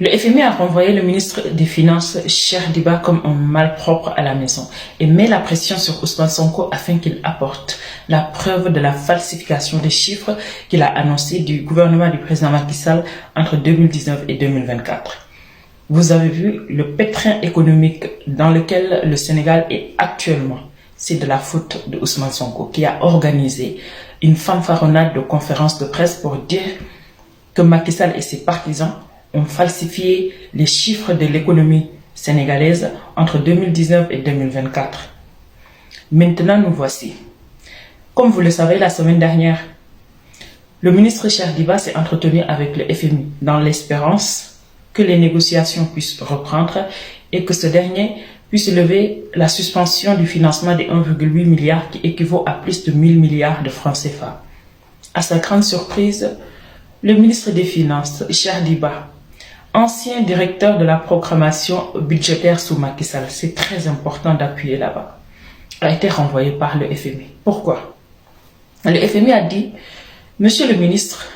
Le FMI a renvoyé le ministre des Finances, Cheikh Diba, comme un malpropre à la maison et met la pression sur Ousmane Sonko afin qu'il apporte la preuve de la falsification des chiffres qu'il a annoncé du gouvernement du président Macky Sall entre 2019 et 2024. Vous avez vu le pétrin économique dans lequel le Sénégal est actuellement. C'est de la faute de Ousmane Sonko qui a organisé une fanfaronnade de conférences de presse pour dire que Macky Sall et ses partisans ont falsifié les chiffres de l'économie sénégalaise entre 2019 et 2024. Maintenant, nous voici. Comme vous le savez, la semaine dernière, le ministre Cheikh Diba s'est entretenu avec le FMI dans l'espérance que les négociations puissent reprendre et que ce dernier puisse lever la suspension du financement des 1,8 milliard qui équivaut à plus de 1000 milliards de francs CFA. À sa grande surprise, le ministre des Finances, Cheikh Diba, ancien directeur de la programmation budgétaire sous Macky Sall, c'est très important d'appuyer là-bas, a été renvoyé par le FMI. Pourquoi? Le FMI a dit, Monsieur le ministre,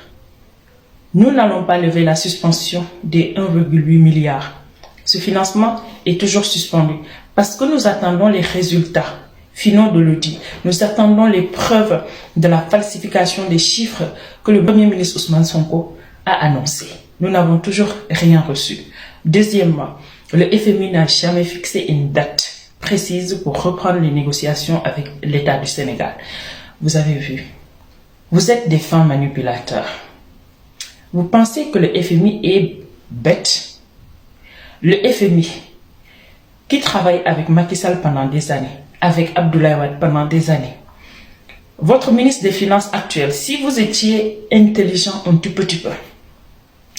nous n'allons pas lever la suspension des 1,8 milliard. Ce financement est toujours suspendu parce que nous attendons les résultats finaux de l'audit. Nous attendons les preuves de la falsification des chiffres que le Premier ministre Ousmane Sonko a annoncé. Nous n'avons toujours rien reçu. Deuxièmement, le FMI n'a jamais fixé une date précise pour reprendre les négociations avec l'État du Sénégal. Vous avez vu, vous êtes des fins manipulateurs. Vous pensez que le FMI est bête? Le FMI, qui travaille avec Macky Sall pendant des années, avec Abdoulaye Wade pendant des années, votre ministre des Finances actuel, si vous étiez intelligent un tout petit peu,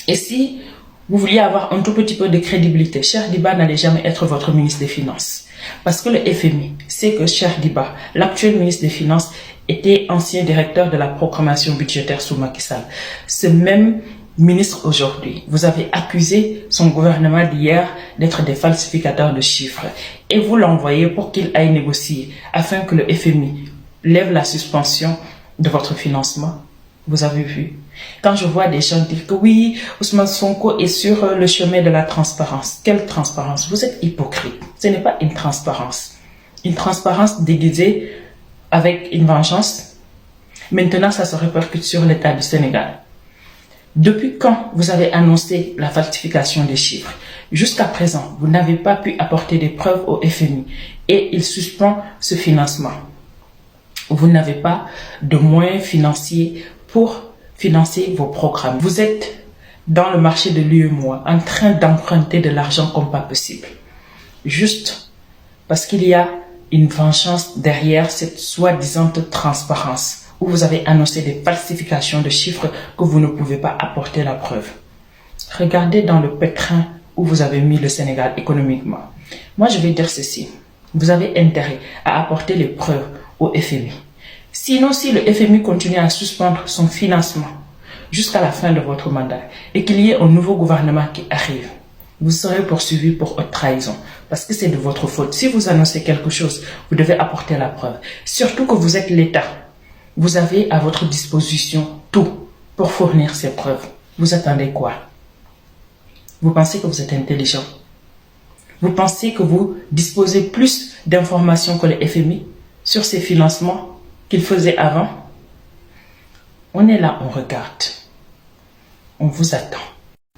et si vous vouliez avoir un tout petit peu de crédibilité, Cheikh Diba n'allait jamais être votre ministre des Finances. Parce que le FMI sait que Cheikh Diba, l'actuel ministre des Finances, était ancien directeur de la programmation budgétaire sous Macky Sall. Ce même ministre aujourd'hui, vous avez accusé son gouvernement d'hier d'être des falsificateurs de chiffres et vous l'envoyez pour qu'il aille négocier afin que le FMI lève la suspension de votre financement. Vous avez vu, quand je vois des gens dire que oui, Ousmane Sonko est sur le chemin de la transparence. Quelle transparence? Vous êtes hypocrite. Ce n'est pas une transparence. Une transparence déguisée avec une vengeance. Maintenant, ça se répercute sur l'État du Sénégal. Depuis quand vous avez annoncé la falsification des chiffres? Jusqu'à présent, vous n'avez pas pu apporter des preuves au FMI et il suspend ce financement. Vous n'avez pas de moyens financiers pour financer vos programmes. Vous êtes dans le marché de l'UEMOA en train d'emprunter de l'argent comme pas possible. Juste parce qu'il y a une vengeance derrière cette soi-disant transparence où vous avez annoncé des falsifications de chiffres que vous ne pouvez pas apporter la preuve. Regardez dans le pétrin où vous avez mis le Sénégal économiquement. Moi, je vais dire ceci. Vous avez intérêt à apporter les preuves au FMI. Sinon, si le FMI continue à suspendre son financement jusqu'à la fin de votre mandat et qu'il y ait un nouveau gouvernement qui arrive, vous serez poursuivi pour haute trahison parce que c'est de votre faute. Si vous annoncez quelque chose, vous devez apporter la preuve. Surtout que vous êtes l'État. Vous avez à votre disposition tout pour fournir ces preuves. Vous attendez quoi? Vous pensez que vous êtes intelligent? Vous pensez que vous disposez plus d'informations que le FMI sur ces financements qu'il faisait avant? On est là, on regarde. On vous attend.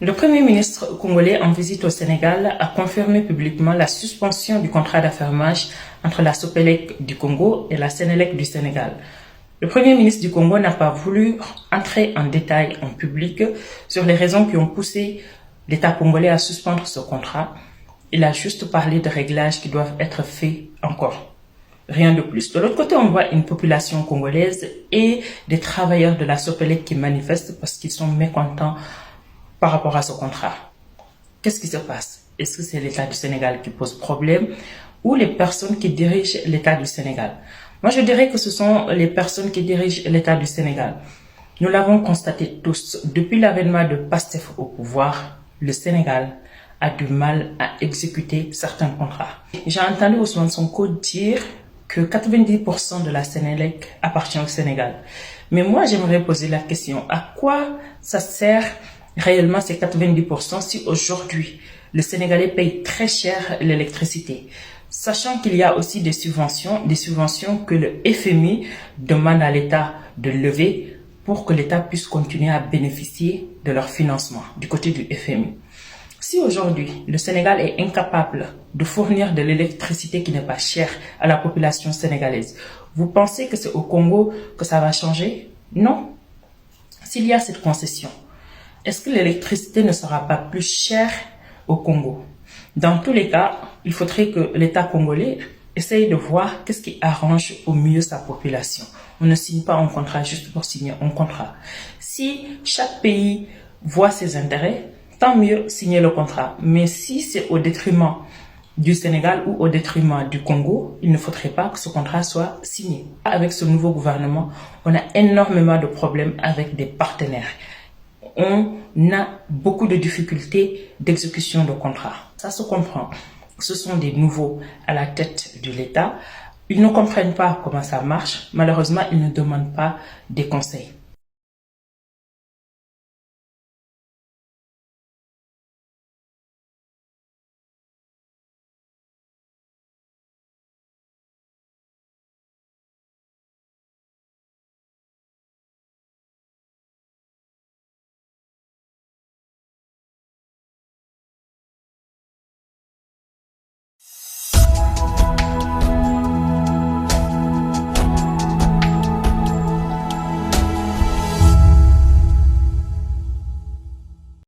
Le Premier ministre congolais en visite au Sénégal a confirmé publiquement la suspension du contrat d'affermage entre la Sopelec du Congo et la Sénélec du Sénégal. Le Premier ministre du Congo n'a pas voulu entrer en détail en public sur les raisons qui ont poussé l'État congolais à suspendre ce contrat. Il a juste parlé de réglages qui doivent être faits encore. Rien de plus. De l'autre côté, on voit une population congolaise et des travailleurs de la Sopelec qui manifestent parce qu'ils sont mécontents par rapport à ce contrat. Qu'est-ce qui se passe? Est-ce que c'est l'État du Sénégal qui pose problème ou les personnes qui dirigent l'État du Sénégal? Moi, je dirais que ce sont les personnes qui dirigent l'État du Sénégal. Nous l'avons constaté tous. Depuis l'avènement de Pastef au pouvoir, le Sénégal a du mal à exécuter certains contrats. J'ai entendu Ousmane Sonko dire que 90% de la Sénélec appartient au Sénégal. Mais moi, j'aimerais poser la question, à quoi ça sert Réellement, c'est 90% si aujourd'hui, le Sénégalais paye très cher l'électricité. Sachant qu'il y a aussi des subventions que le FMI demande à l'État de lever pour que l'État puisse continuer à bénéficier de leur financement du côté du FMI. Si aujourd'hui, le Sénégal est incapable de fournir de l'électricité qui n'est pas chère à la population sénégalaise, vous pensez que c'est au Congo que ça va changer? Non. S'il y a cette concession, est-ce que l'électricité ne sera pas plus chère au Congo? Dans tous les cas, il faudrait que l'État congolais essaye de voir qu'est-ce qui arrange au mieux sa population. On ne signe pas un contrat juste pour signer un contrat. Si chaque pays voit ses intérêts, tant mieux signer le contrat. Mais si c'est au détriment du Sénégal ou au détriment du Congo, il ne faudrait pas que ce contrat soit signé. Avec ce nouveau gouvernement, on a énormément de problèmes avec des partenaires. On a beaucoup de difficultés d'exécution de contrats. Ça se comprend. Ce sont des nouveaux à la tête de l'État. Ils ne comprennent pas comment ça marche. Malheureusement, ils ne demandent pas des conseils.